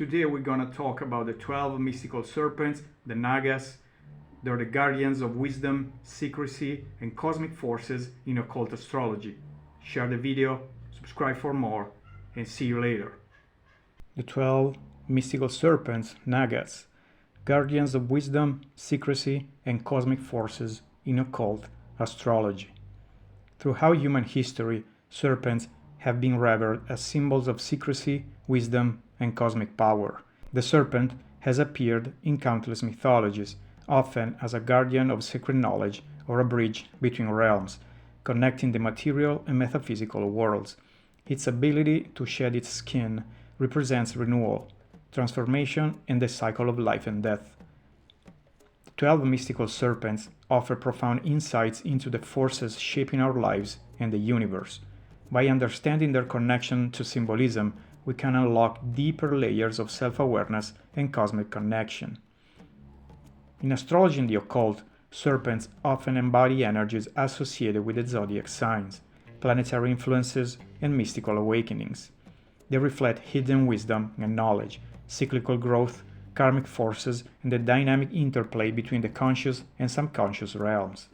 Today we're going to talk about the 12 mystical serpents, the NAGAS. They're the guardians of wisdom, secrecy, and cosmic forces in occult astrology. Share the video, subscribe for more, and see you later. The 12 mystical serpents, NAGAS, guardians of wisdom, secrecy, and cosmic forces in occult astrology. Throughout human history, serpents have been revered as symbols of secrecy, wisdom, and cosmic power. The serpent has appeared in countless mythologies, often as a guardian of sacred knowledge or a bridge between realms, connecting the material and metaphysical worlds. Its ability to shed its skin represents renewal, transformation, and the cycle of life and death. The 12 mystical serpents offer profound insights into the forces shaping our lives and the universe. By understanding their connection to symbolism, we can unlock deeper layers of self-awareness and cosmic connection. In astrology and the occult, serpents often embody energies associated with the zodiac signs, planetary influences, and mystical awakenings. They reflect hidden wisdom and knowledge, cyclical growth, karmic forces, and the dynamic interplay between the conscious and subconscious realms.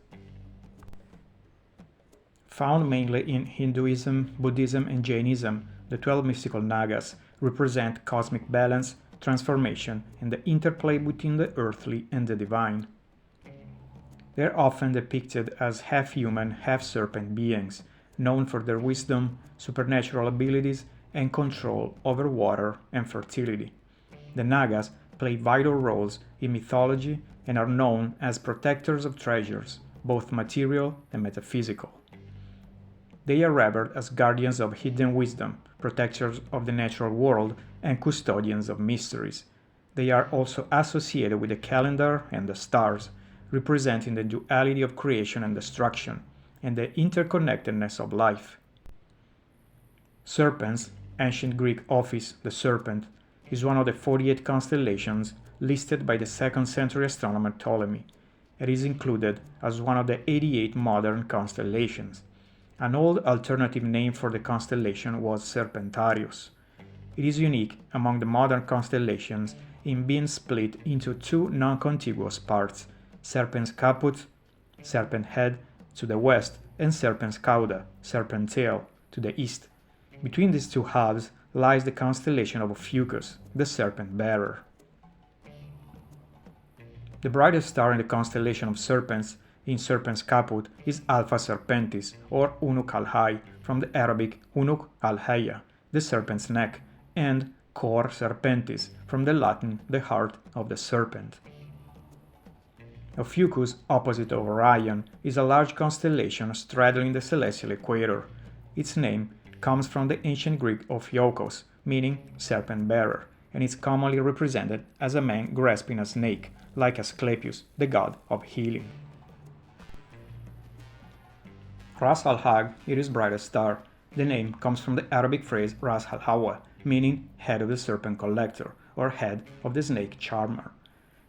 Found mainly in Hinduism, Buddhism, and Jainism, the 12 mystical NAGAS represent cosmic balance, transformation, and the interplay between the earthly and the divine. They are often depicted as half-human, half-serpent beings, known for their wisdom, supernatural abilities, and control over water and fertility. The NAGAS play vital roles in mythology and are known as protectors of treasures, both material and metaphysical. They are revered as guardians of hidden wisdom, protectors of the natural world, and custodians of mysteries. They are also associated with the calendar and the stars, representing the duality of creation and destruction, and the interconnectedness of life. Serpens, ancient Greek Ophiuchus, the serpent, is one of the 48 constellations listed by the 2nd century astronomer Ptolemy. It is included as one of the 88 modern constellations. An old alternative name for the constellation was Serpentarius. It is unique among the modern constellations in being split into two non-contiguous parts, Serpens Caput, serpent head, to the west, and Serpens Cauda, serpent tail, to the east. Between these two halves lies the constellation of Ophiuchus, the serpent bearer. The brightest star in the constellation of Serpens in Serpens Caput is Alpha Serpentis, or Unuk al-Hay, from the Arabic Unuk al-Hayya, the serpent's neck, and Cor Serpentis, from the Latin the heart of the serpent. Ophiuchus, opposite of Orion, is a large constellation straddling the celestial equator. Its name comes from the ancient Greek ophiuchos, meaning serpent bearer, and is commonly represented as a man grasping a snake, like Asclepius, the god of healing. Ras al-Hag is its brightest star. The name comes from the Arabic phrase Ras al-Hawa, meaning head of the serpent collector, or head of the snake charmer.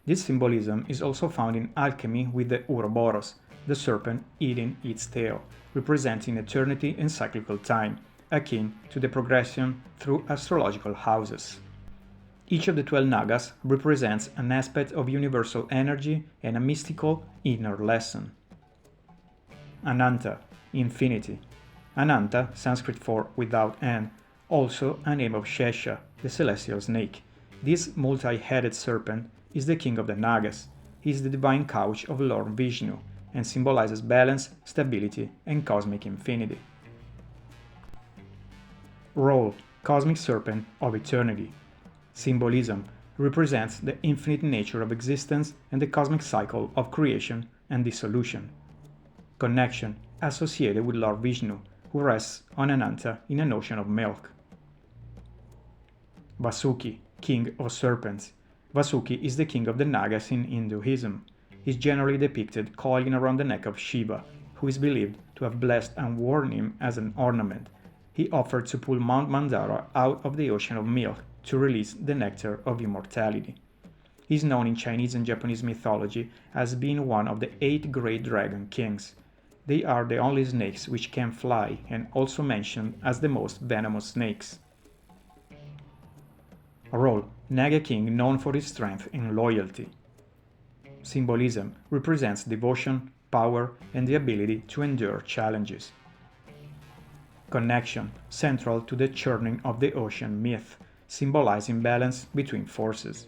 This symbolism is also found in alchemy with the Ouroboros, the serpent eating its tail, representing eternity and cyclical time, akin to the progression through astrological houses. Each of the 12 NAGAS represents an aspect of universal energy and a mystical inner lesson. Ananta, infinity. Ananta, Sanskrit for without end, also a name of Shesha, the celestial snake. This multi-headed serpent is the king of the NAGAS. He is the divine couch of Lord Vishnu and symbolizes balance, stability, and cosmic infinity. Role: Cosmic Serpent of Eternity. Symbolism: represents the infinite nature of existence and the cosmic cycle of creation and dissolution. Connection: associated with Lord Vishnu, who rests on Ananta in an ocean of milk. Vasuki, king of serpents. Vasuki is the king of the NAGAS in Hinduism. He is generally depicted coiling around the neck of Shiva, who is believed to have blessed and worn him as an ornament. He offered to pull Mount Mandara out of the ocean of milk to release the nectar of immortality. He is known in Chinese and Japanese mythology as being one of the 8 great dragon kings. They are the only snakes which can fly and also mentioned as the most venomous snakes. Role: Naga king known for his strength and loyalty. Symbolism represents devotion, power, and the ability to endure challenges. Connection, central to the churning of the ocean myth, symbolizing balance between forces.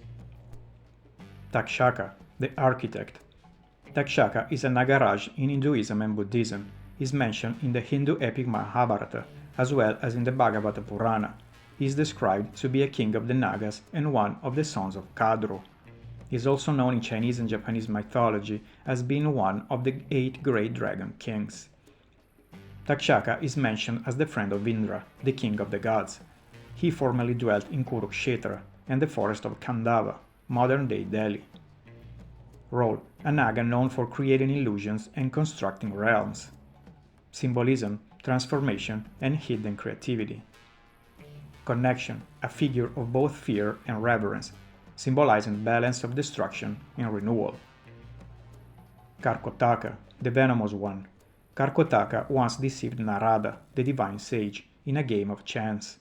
Takshaka, the architect. Takshaka is a Nagaraj in Hinduism and Buddhism, is mentioned in the Hindu epic Mahabharata, as well as in the Bhagavata Purana. He is described to be a king of the Nagas and one of the sons of Kadru. He is also known in Chinese and Japanese mythology as being one of the 8 great dragon kings. Takshaka is mentioned as the friend of Indra, the king of the gods. He formerly dwelt in Kurukshetra and the forest of Khandava, modern-day Delhi. Role: a Naga known for creating illusions and constructing realms. Symbolism: transformation and hidden creativity. Connection: a figure of both fear and reverence, symbolizing balance of destruction and renewal. Karkotaka, the venomous one. Karkotaka once deceived Narada, the divine sage, in a game of chance.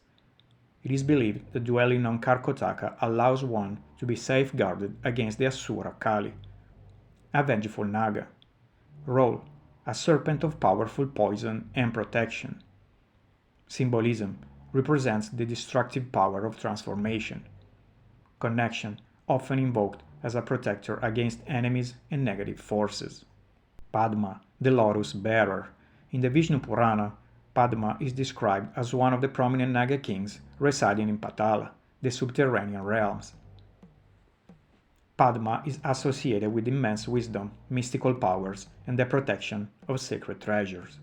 It is believed that dwelling on Karkotaka allows one to be safeguarded against the Asura Kali. A vengeful Naga. Role: a serpent of powerful poison and protection. Symbolism: represents the destructive power of transformation. Connection: often invoked as a protector against enemies and negative forces. Padma, the lotus bearer. In the Vishnu Purana, Padma is described as one of the prominent Naga kings residing in Patala, the subterranean realms. Padma is associated with immense wisdom, mystical powers, and the protection of sacred treasures.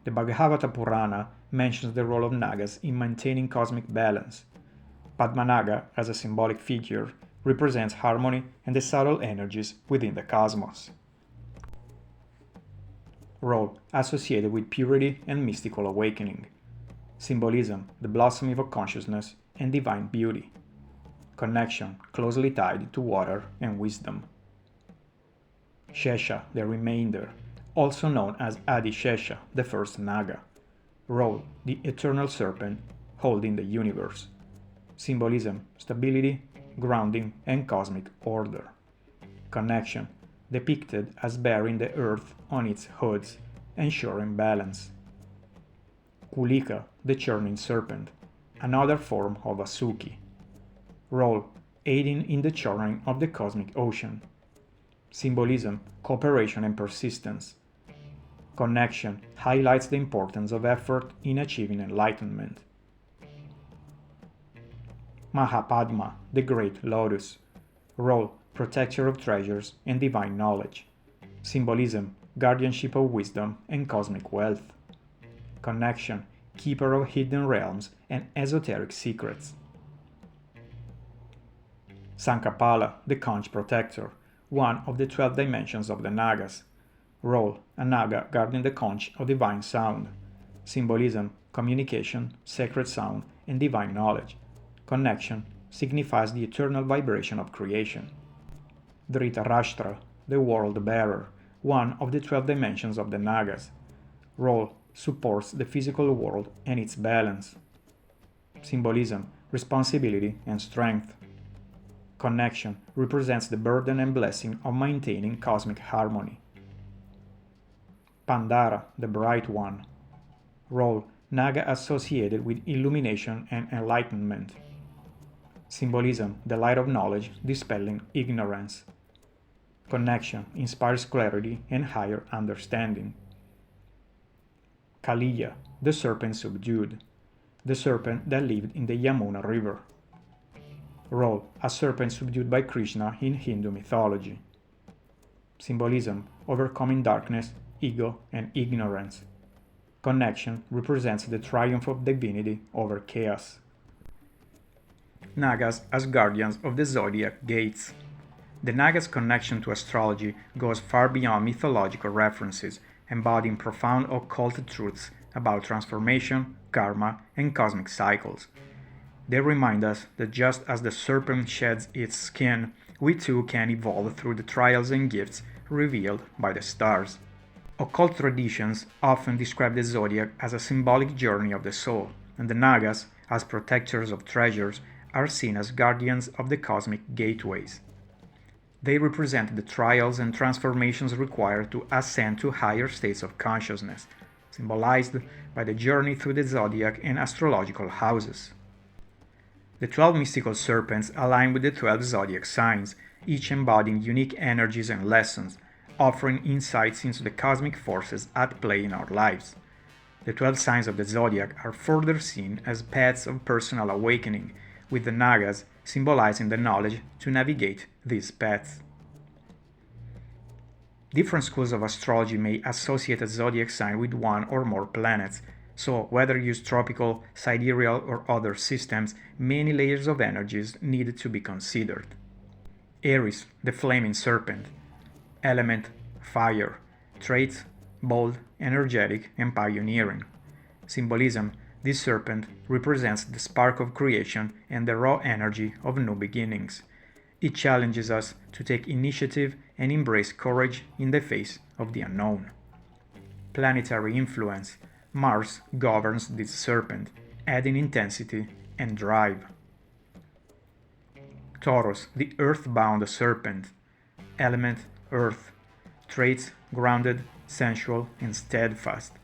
The Bhagavata Purana mentions the role of Nagas in maintaining cosmic balance. Padmanaga, as a symbolic figure, represents harmony and the subtle energies within the cosmos. Role: associated with purity and mystical awakening. Symbolism: the blossoming of consciousness and divine beauty. Connection: closely tied to water and wisdom. Shesha, the remainder, also known as Adi Shesha, the first Naga. Role: the eternal serpent holding the universe. Symbolism: stability, grounding, and cosmic order. Connection: depicted as bearing the earth on its hoods, ensuring balance. Kulika, the churning serpent, another form of Vasuki. Role: aiding in the churning of the cosmic ocean. Symbolism: cooperation and persistence. Connection: highlights the importance of effort in achieving enlightenment. Mahapadma, the great lotus. Role: protector of treasures and divine knowledge. Symbolism: guardianship of wisdom and cosmic wealth. Connection: keeper of hidden realms and esoteric secrets. Sankapala, the conch protector, one of the 12 dimensions of the Nagas. Role: a Naga guarding the conch of divine sound. Symbolism: communication, sacred sound, and divine knowledge. Connection: signifies the eternal vibration of creation. Dhritarashtra, the world bearer, one of the 12 dimensions of the Nagas. Role: supports the physical world and its balance. Symbolism: responsibility and strength. Connection: represents the burden and blessing of maintaining cosmic harmony. Pandara, the bright one. Role: Naga associated with illumination and enlightenment. Symbolism: the light of knowledge dispelling ignorance. Connection: inspires clarity and higher understanding. Kaliya, the serpent subdued, the serpent that lived in the Yamuna river. Role: a serpent subdued by Krishna in Hindu mythology. Symbolism: overcoming darkness, ego, and ignorance. Connection: represents the triumph of divinity over chaos. Nagas as guardians of the zodiac gates. The Nagas' connection to astrology goes far beyond mythological references, embodying profound occult truths about transformation, karma, and cosmic cycles. They remind us that just as the serpent sheds its skin, we too can evolve through the trials and gifts revealed by the stars. Occult traditions often describe the zodiac as a symbolic journey of the soul, and the Nagas, as protectors of treasures, are seen as guardians of the cosmic gateways. They represent the trials and transformations required to ascend to higher states of consciousness, symbolized by the journey through the zodiac and astrological houses. The 12 mystical serpents align with the 12 zodiac signs, each embodying unique energies and lessons, offering insights into the cosmic forces at play in our lives. The 12 signs of the zodiac are further seen as paths of personal awakening, with the NAGAS symbolizing the knowledge to navigate these paths. Different schools of astrology may associate a zodiac sign with one or more planets, so whether used tropical, sidereal, or other systems, many layers of energies need to be considered. Aries, the flaming serpent. Element, fire. Traits, bold, energetic, and pioneering. Symbolism, this serpent represents the spark of creation and the raw energy of new beginnings. It challenges us to take initiative and embrace courage in the face of the unknown. Planetary influence. Mars governs this serpent, adding intensity and drive. Taurus, the earthbound serpent. Element, earth. Traits, grounded, sensual, and steadfast.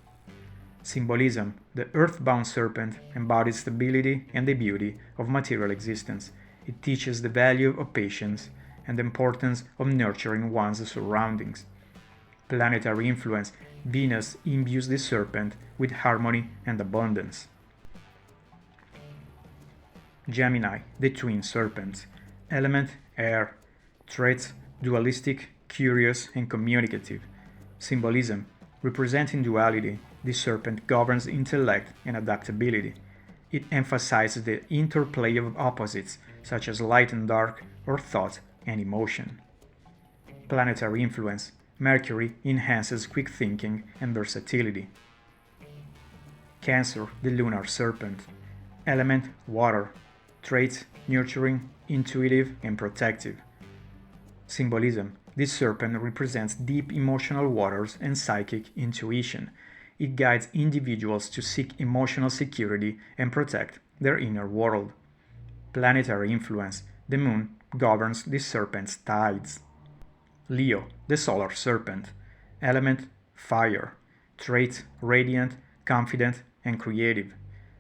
Symbolism, the earthbound serpent embodies stability and the beauty of material existence. It teaches the value of patience and the importance of nurturing one's surroundings. Planetary influence. Venus imbues the serpent with harmony and abundance. Gemini, the twin serpents. Element, air. Traits, dualistic, curious, and communicative. Symbolism, representing duality, the serpent governs intellect and adaptability. It emphasizes the interplay of opposites, such as light and dark, or thought and emotion. Planetary influence. Mercury enhances quick thinking and versatility. Cancer, the lunar serpent. Element, water. Traits, nurturing, intuitive, and protective. Symbolism. This serpent represents deep emotional waters and psychic intuition. It guides individuals to seek emotional security and protect their inner world. Planetary influence. The moon governs the serpent's tides. Leo, the solar serpent. Element, fire. Traits, radiant, confident, and creative.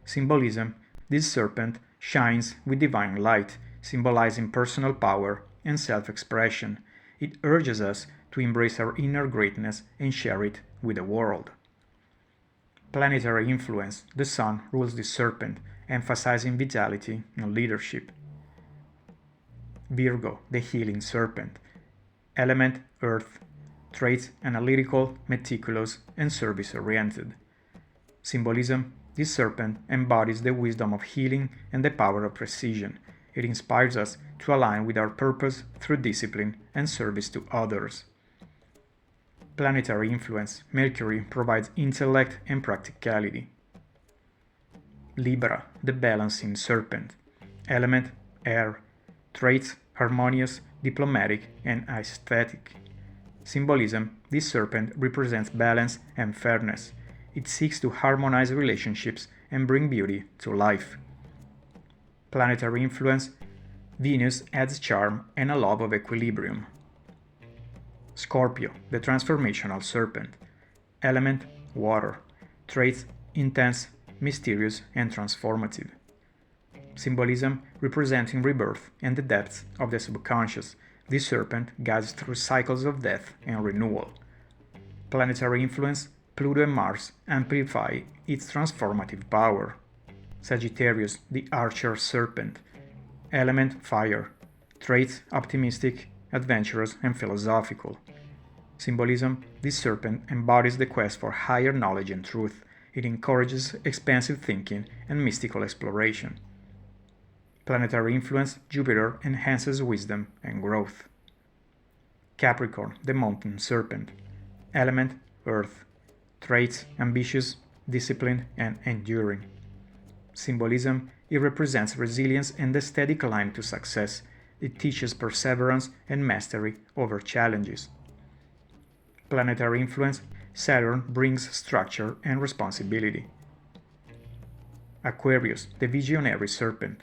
Symbolism. This serpent shines with divine light, symbolizing personal power and self-expression. It urges us to embrace our inner greatness and share it with the world. Planetary influence. The sun rules the serpent, emphasizing vitality and leadership. Virgo, the healing serpent. Element, earth. Traits, analytical, meticulous, and service-oriented. Symbolism. This serpent embodies the wisdom of healing and the power of precision. It inspires us to align with our purpose through discipline and service to others. Planetary influence. Mercury provides intellect and practicality. Libra, the balancing serpent. Element, air. Traits, harmonious, diplomatic, and aesthetic. Symbolism. This serpent represents balance and fairness. It seeks to harmonize relationships and bring beauty to life. Planetary influence. Venus adds charm and a love of equilibrium. Scorpio, the transformational serpent. Element, water. Traits, intense, mysterious, and transformative. Symbolism, representing rebirth and the depths of the subconscious. This serpent guides through cycles of death and renewal. Planetary influence. Pluto and Mars amplify its transformative power. Sagittarius, the archer serpent. Element, fire. Traits, optimistic, adventurous, and philosophical. Symbolism. This serpent embodies the quest for higher knowledge and truth. It encourages expansive thinking and mystical exploration. Planetary influence. Jupiter enhances wisdom and growth. Capricorn, the mountain serpent. Element, earth. Traits, ambitious, disciplined, and enduring. Symbolism. It represents resilience and the steady climb to success. It teaches perseverance and mastery over challenges. Planetary influence. Saturn brings structure and responsibility. Aquarius, the visionary serpent.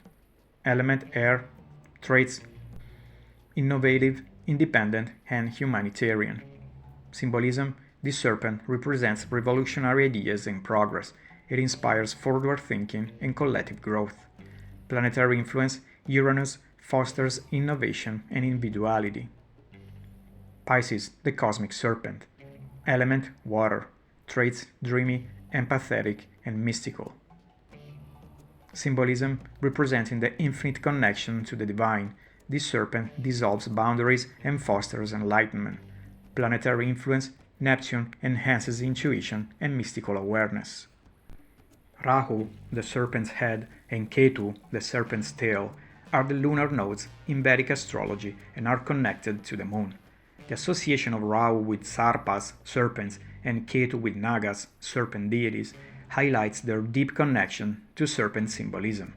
element air, traits innovative, independent, and humanitarian. Symbolism, this serpent represents revolutionary ideas and progress. It inspires forward thinking and collective growth. Planetary influence, Uranus fosters innovation and individuality. Pisces, the cosmic serpent. Element, water. Traits, dreamy, empathetic, and mystical. Symbolism, representing the infinite connection to the divine. This serpent dissolves boundaries and fosters enlightenment. Planetary influence, Neptune enhances intuition and mystical awareness. Rahu, the serpent's head, and Ketu, the serpent's tail, are the lunar nodes in Vedic astrology and are connected to the moon. The association of Rahu with Sarpas, serpents, and Ketu with Nagas, serpent deities, highlights their deep connection to serpent symbolism.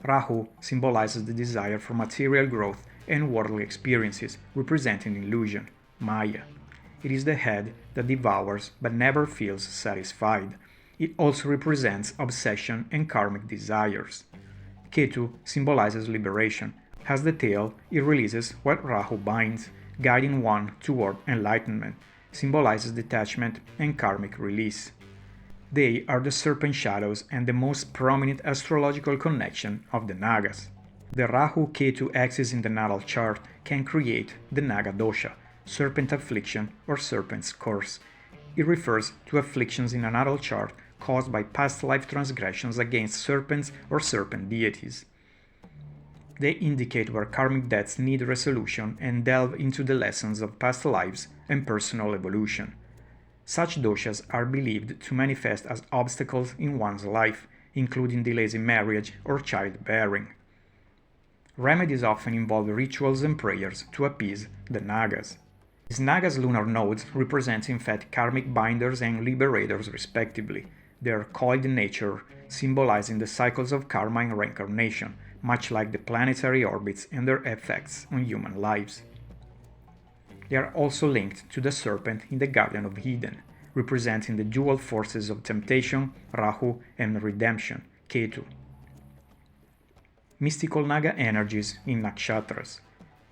Rahu symbolizes the desire for material growth and worldly experiences, representing illusion, Maya. It is the head that devours but never feels satisfied. It also represents obsession and karmic desires. Ketu symbolizes liberation. As the tail, it releases what Rahu binds, guiding one toward enlightenment, symbolizes detachment and karmic release. They are the serpent shadows and the most prominent astrological connection of the Nagas. The Rahu-Ketu axis in the natal chart can create the Naga dosha, serpent affliction or serpent's curse. It refers to afflictions in a natal chart caused by past life transgressions against serpents or serpent deities. They indicate where karmic debts need resolution and delve into the lessons of past lives and personal evolution. Such doshas are believed to manifest as obstacles in one's life, including delays in marriage or childbearing. Remedies often involve rituals and prayers to appease the Nagas. These Nagas' lunar nodes represent in fact karmic binders and liberators respectively. They are coiled in nature, symbolizing the cycles of karma and reincarnation, much like the planetary orbits and their effects on human lives. They are also linked to the serpent in the Guardian of Eden, representing the dual forces of temptation, Rahu, and redemption, Ketu. Mystical Naga energies in nakshatras.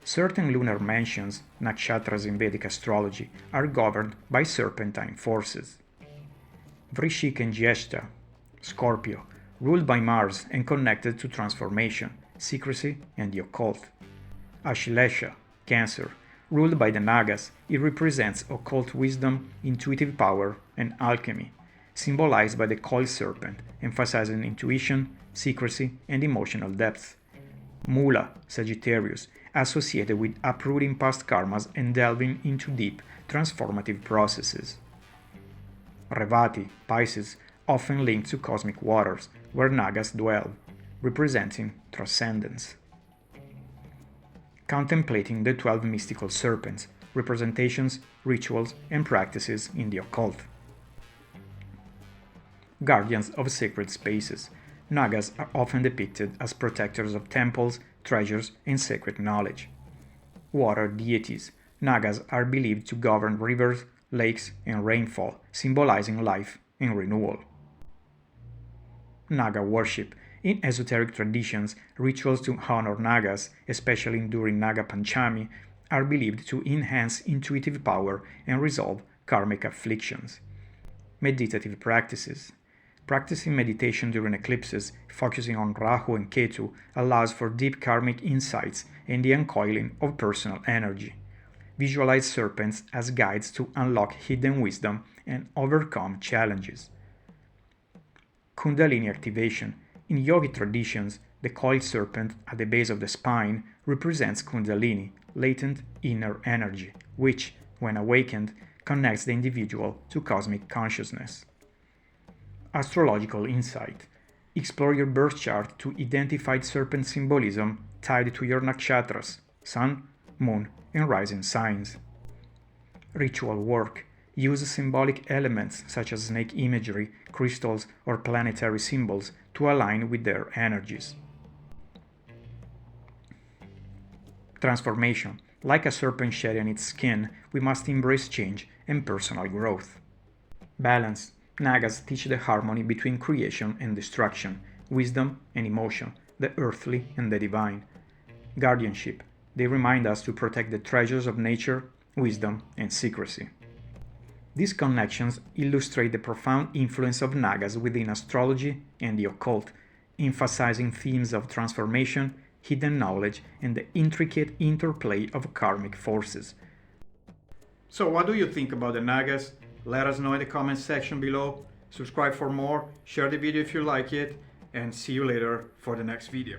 Certain lunar mansions, nakshatras in Vedic astrology, are governed by serpentine forces. Vrishik and Jyeshtha, Scorpio, ruled by Mars and connected to transformation, secrecy, and the occult. Ashlesha, Cancer, ruled by the Nagas, it represents occult wisdom, intuitive power, and alchemy, symbolized by the coiled serpent, emphasizing intuition, secrecy, and emotional depth. Mula, Sagittarius, associated with uprooting past karmas and delving into deep, transformative processes. Revati, Pisces, often linked to cosmic waters, where Nagas dwell, representing transcendence. Contemplating the 12 mystical serpents, representations, rituals, and practices in the occult. Guardians of sacred spaces. Nagas are often depicted as protectors of temples, treasures, and sacred knowledge. Water deities. Nagas are believed to govern rivers, lakes, and rainfall, symbolizing life and renewal. Naga worship. In esoteric traditions, rituals to honor Nagas, especially during Naga Panchami, are believed to enhance intuitive power and resolve karmic afflictions. Meditative practices. Practicing meditation during eclipses, focusing on Rahu and Ketu, allows for deep karmic insights and the uncoiling of personal energy. Visualize serpents as guides to unlock hidden wisdom and overcome challenges. Kundalini activation. In yogic traditions, the coiled serpent at the base of the spine represents Kundalini, latent inner energy, which, when awakened, connects the individual to cosmic consciousness. Astrological insight. Explore your birth chart to identify serpent symbolism tied to your nakshatras, sun, moon, and rising signs. Ritual work. Use symbolic elements such as snake imagery, crystals, or planetary symbols to align with their energies. Transformation. Like a serpent shedding its skin, we must embrace change and personal growth. Balance. Nagas teach the harmony between creation and destruction, wisdom and emotion, the earthly and the divine. Guardianship. They remind us to protect the treasures of nature, wisdom, and secrecy. These connections illustrate the profound influence of Nagas within astrology and the occult, emphasizing themes of transformation, hidden knowledge, and the intricate interplay of karmic forces. So what do you think about the Nagas? Let us know in the comment section below. Subscribe for more, share the video if you like it, and see you later for the next video.